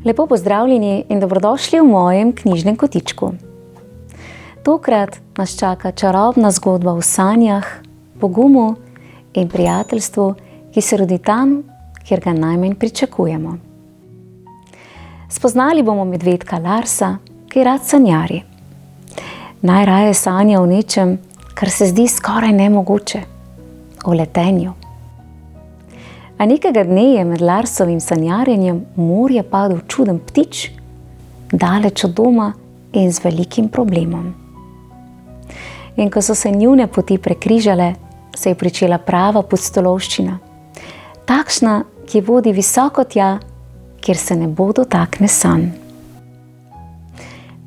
Lepo pozdravljeni in dobrodošli v mojem knjižnem kotičku. Tokrat nas čaka čarobna zgodba o sanjah, pogumu in prijateljstvu, ki se rodi tam, kjer ga najmanj pričakujemo. Spoznali bomo medvedka Larsa, ki rad sanjari. Najraje sanja o nečem, kar se zdi skoraj nemogoče, o letenju. A nekega dne je med Larsovim sanjarjenjem v morje padel čuden ptič, daleč od doma in z velikim problemom. In ko so se njune poti prekrižale, se je pričela prava pustolovščina, takšna, ki vodi visoko tja, kjer se ne bo dotakne sanj.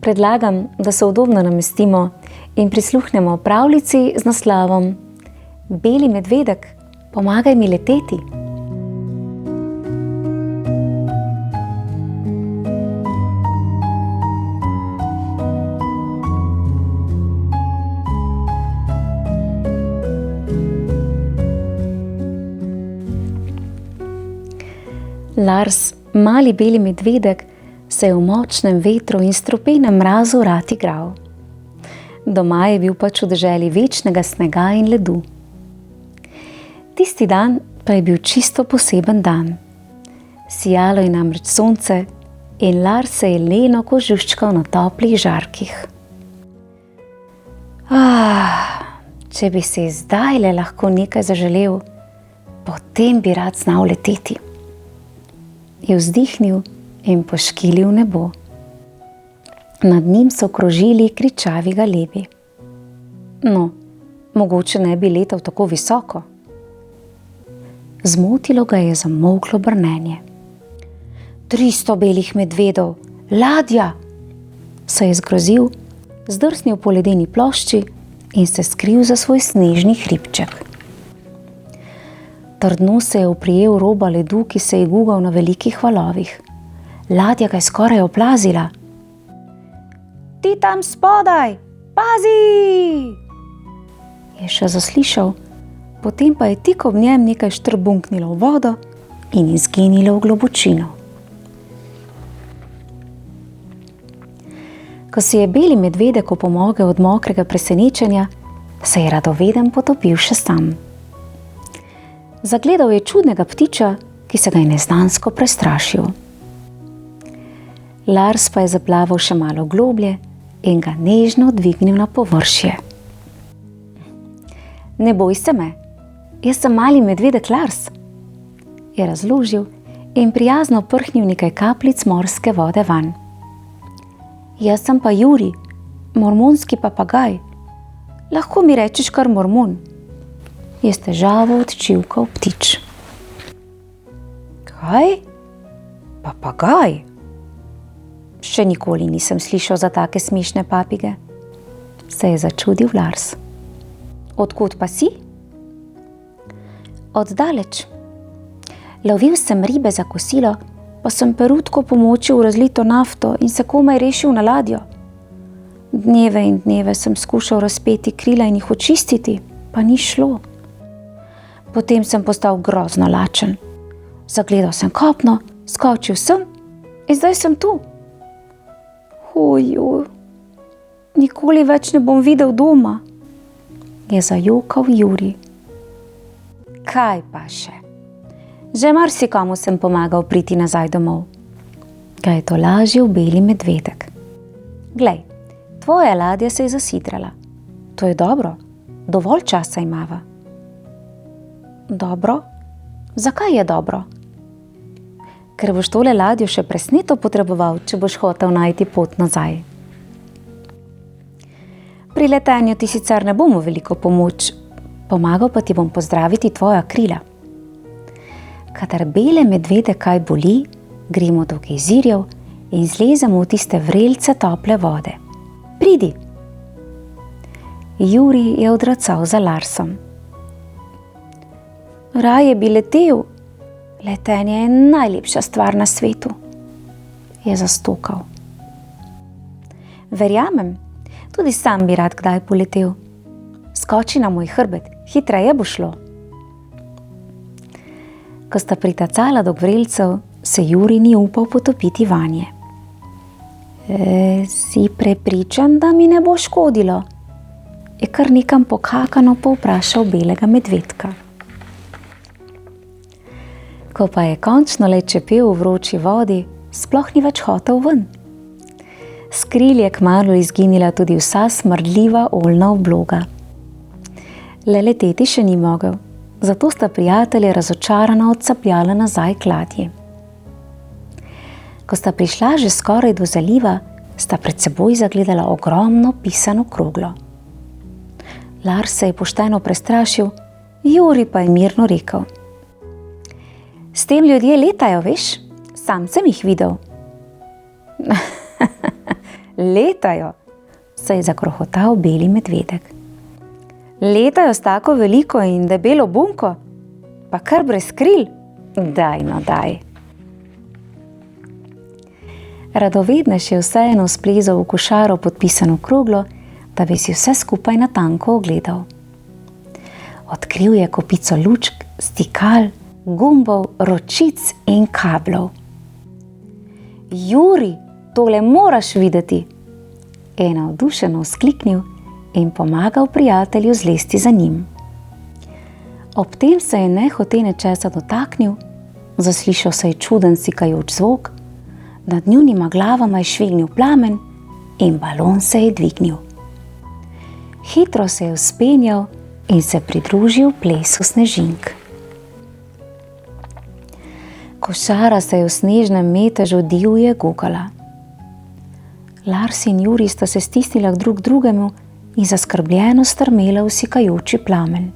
Predlagam, da se udobno namestimo in prisluhnemo pravljici z naslovom Beli medvedek, pomagaj mi leteti. Lars, mali beli medvedek, se je v močnem vetru in strupenem mrazu rad igral. Doma je bil pač v deželi večnega snega in ledu. Tisti dan pa je bil čisto poseben dan. Sijalo je namreč sonce in Lars se je leno kožuščkal na toplih žarkih. Če bi se zdajle lahko nekaj zaželel, potem bi rad znal leteti. Je vzdihnil in poškilil nebo. Nad njim so krožili kričavi galebi. No, mogoče ne bi letal tako visoko. Zmotilo ga je zamolklo brnenje. 300 belih medvedov, ladja! Se je zgrozil, zdrsnil po ledeni plošči in se skril za svoj snežni hribček. Trdno se je oprijel roba ledu, ki se je gugal na velikih valovih. Ladja ga je skoraj oplazila. Ti tam spodaj, pazi! Je še zaslišal, potem pa je tik ob njem nekaj štrbunknilo v vodo in izginilo v globočino. Ko si je beli medvedek opomogel od mokrega presenečenja, se je radoveden potopil še sam. Zagledal je čudnega ptiča, ki se ga je neznansko prestrašil. Lars pa je zaplaval še malo globlje in ga nežno dvignil na površje. Ne boj se me, jaz sem mali medvedek Lars, je razložil in prijazno prhnil nekaj kapljic morske vode vanj. Jaz sem pa Juri, mormonski papagaj. Lahko mi rečeš kar mormon, je s težavo odčivkal ptič. Kaj? Papagaj? Še nikoli nisem slišal za take smešne papige, se je začudil Lars. Odkud pa si? Od daleč. Lovil sem ribe za kosilo, pa sem perutko pomočil v razlito nafto in se komaj rešil na ladjo. Dneve in dneve sem skušal razpeti krila in jih očistiti, pa ni šlo. Potem sem postal grozno lačen. Zagledal sem kopno, skočil sem in zdaj sem tu. Nikoli več ne bom videl doma, je zajokal Juri. Kaj pa še? Že marsikomu sem pomagal priti nazaj domov, ga je tolažil beli medvedek. Glej, tvoja ladja se je zasidrala. To je dobro, dovolj časa imava. Dobro? Zakaj je dobro? Ker boš tole ladjo še presneto potreboval, če boš hotel najti pot nazaj. Pri letenju ti sicer ne bomo veliko pomoč, pomagal pa ti bom pozdraviti tvoja krila. Kadar bele medvede kaj boli, gremo do gejzirjev in zlezemo v tiste vrelce tople vode. Pridi! Juri je odracal za Larsom. Raje bi letel. Letenje je najlepša stvar na svetu, je zastokal. Verjamem, tudi sam bi rad kdaj poletel. Skoči na moj hrbet, hitreje bo šlo. Ko sta pritacala do grelcev, se Jurij ni upal potopiti vanje. Si prepričan, da mi ne bo škodilo? Je kar nekam pokakano povprašal belega medvedka. Ko pa je končno le čepel v vroči vodi, sploh ni več hotel ven. S kril je kmalu izginila tudi vsa smrdljiva oljna obloga. Le leteti še ni mogel, zato sta prijatelje razočarana odcapljala nazaj k ladji. Ko sta prišla že skoraj do zaliva, sta pred seboj zagledala ogromno pisano kroglo. Lars se je pošteno prestrašil, Jurij pa je mirno rekel: S tem ljudje letajo, veš? Sam sem jih videl. Letajo, se je zakrohotal beli medvedek. Letajo s tako veliko in debelo bunko, pa kar brez kril. Daj, no daj. Radovednež je vseeno splezal v košaro pod pisano kroglo, da bi si vse skupaj natanko ogledal. Odkril je kopico lučk, stikal, gumbov, ročic in kablov. Jurij, tole moraš videti, je navdušeno vzkliknil in pomagal prijatelju zlesti za njim. Ob tem se je nehote nečesa dotaknil, zaslišal se je čuden sikajoč zvok, nad njunima glavama je švignil plamen in balon se je dvignil. Hitro se je vzpenjal in se pridružil plesu snežink. Košara se je v snežnem metežu divje gugala. Lars in Jurij sta se stisnila k drug drugemu in zaskrbljeno strmela v sikajoči plamen.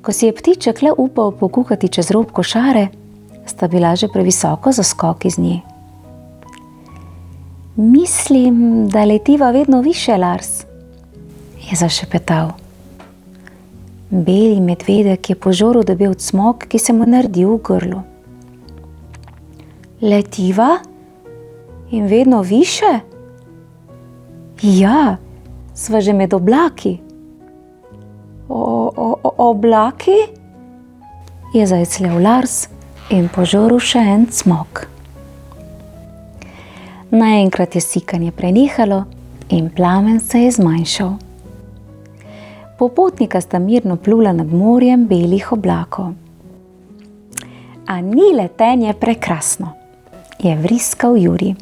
Ko si je ptiček le upal pokukati čez rob košare, sta bila že previsoko za skok iz nje. Mislim, da letiva vedno više, Lars, je zašepetal. Beli medvedek je po žoru dobil cmok, ki se mu naredil v grlu. Letiva? In vedno više? Ja, sva že med oblaki. Oblaki? Je zajecljal Lars in požoril še en cmok. Naenkrat je sikanje prenehalo in plamen se je zmanjšal. Popotnika sta mirno plula nad morjem belih oblakov. A ni letenje prekrasno, je vriskal Jurij.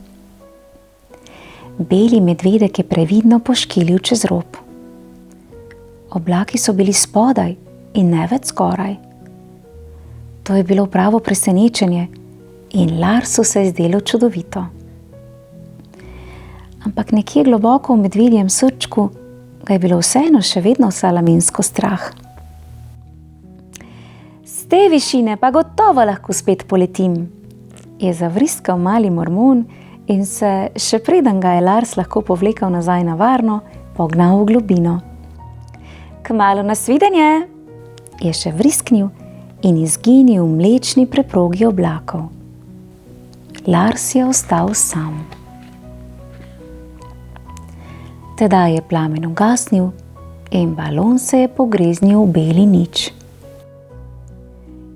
Beli medvedek je previdno poškilil čez rob. Oblaki so bili spodaj in ne več zgoraj. To je bilo pravo presenečenje in Larsu se je zdelo čudovito. Ampak nekje globoko v medvedjem srčku ga je bilo vseeno še vedno salamensko strah. S te višine pa gotovo lahko spet poletim, je zavriskal mali mormon in se, še preden ga je Lars lahko povlekal nazaj na varno, pognal v globino. Kmalu nasvidenje, je še vrisknil in izginil v mlečni preprogi oblakov. Lars je ostal sam. Tedaj je plamen ugasnil in balon se je pogreznil v beli nič.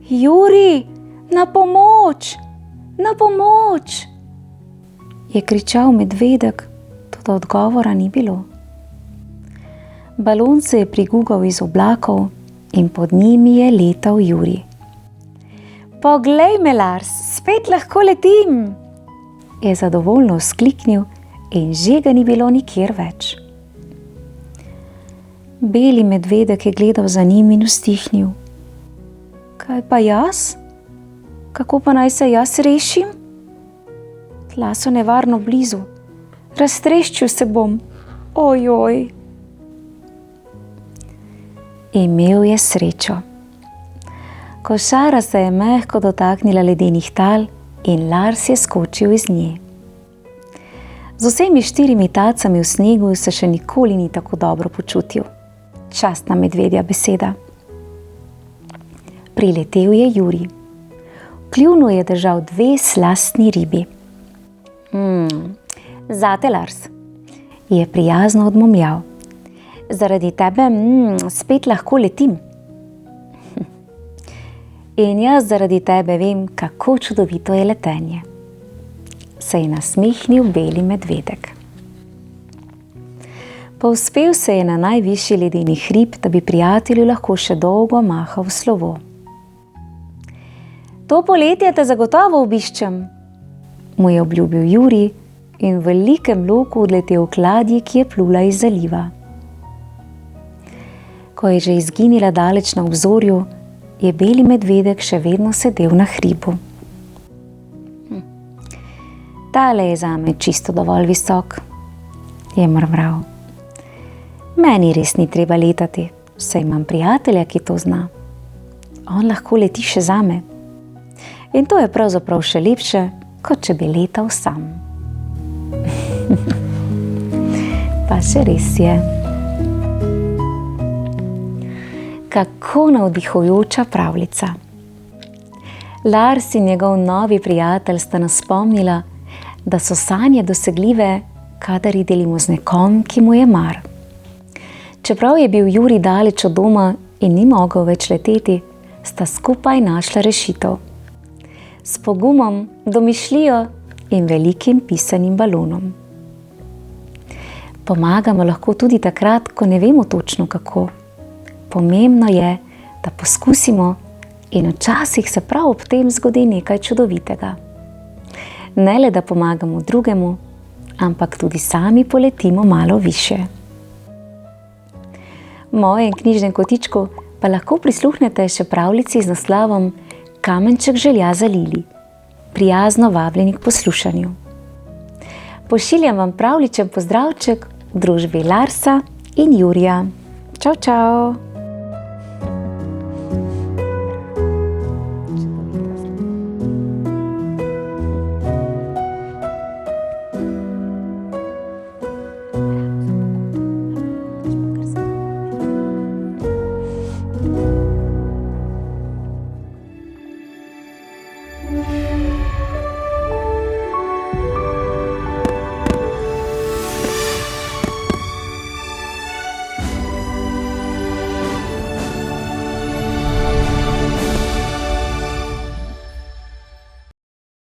Jurij, na pomoč! Na pomoč! Je kričal medvedek, toda odgovora ni bilo. Balon se je prigugal iz oblakov in pod njimi je letal Jurij. Poglej me, Lars, spet lahko letim! Je zadovoljno vzkliknil in že ga ni bilo nikjer več. Beli medvedek je gledal za njim in vzdihnil. Kaj pa jaz? Kako pa naj se jaz rešim? Tla so nevarno blizu. Raztreščil se bom. Ojoj. Imel je srečo. Košara se je mehko dotaknila ledenih tal in Lars je skočil iz nje. Z vsemi 4 tacami v snegu se še nikoli ni tako dobro počutil. Častna medvedja beseda. Priletel je Jurij. V kljunu je držal 2 slastni ribi. Zate, Lars, je prijazno odmomljal. Zaradi tebe spet lahko letim. In jaz zaradi tebe vem, kako čudovito je letenje, se je nasmehnil beli medvedek. Povzpel se je na najvišji ledeni hrib, da bi prijatelju lahko še dolgo mahal slovo. To poletje te zagotovo obiščem, mu je obljubil Jurij in v velikem loku odletel k ladji, ki je plula iz zaliva. Ko je že izginila daleč na obzorju, je beli medvedek še vedno sedel na hribu. Tale je zame čisto dovolj visok, je mrmral. Meni res ni treba letati, saj imam prijatelja, ki to zna. On lahko leti še zame. In to je pravzaprav še lepše, kot če bi letal sam. Pa še res je. Kako navdihujoča pravljica. Lars in njegov novi prijatelj sta nas spomnila, da so sanje dosegljive, kadar jih delimo z nekom, ki mu je mar. Čeprav je bil Jurij daleč od doma in ni mogel več leteti, sta skupaj našla rešitev. S pogumom, domišljijo in velikim pisanim balonom. Pomagamo lahko tudi takrat, ko ne vemo točno kako. Pomembno je, da poskusimo in včasih se prav ob tem zgodi nekaj čudovitega. Ne le, da pomagamo drugemu, ampak tudi sami poletimo malo više. V mojem knjižnem kotičku pa lahko prisluhnete še pravljici z naslovom Kamenček želja za Lili. Prijazno vabljeni k poslušanju. Pošiljam vam pravljičen pozdravček v družbi Larsa in Jurija. Čau, čau!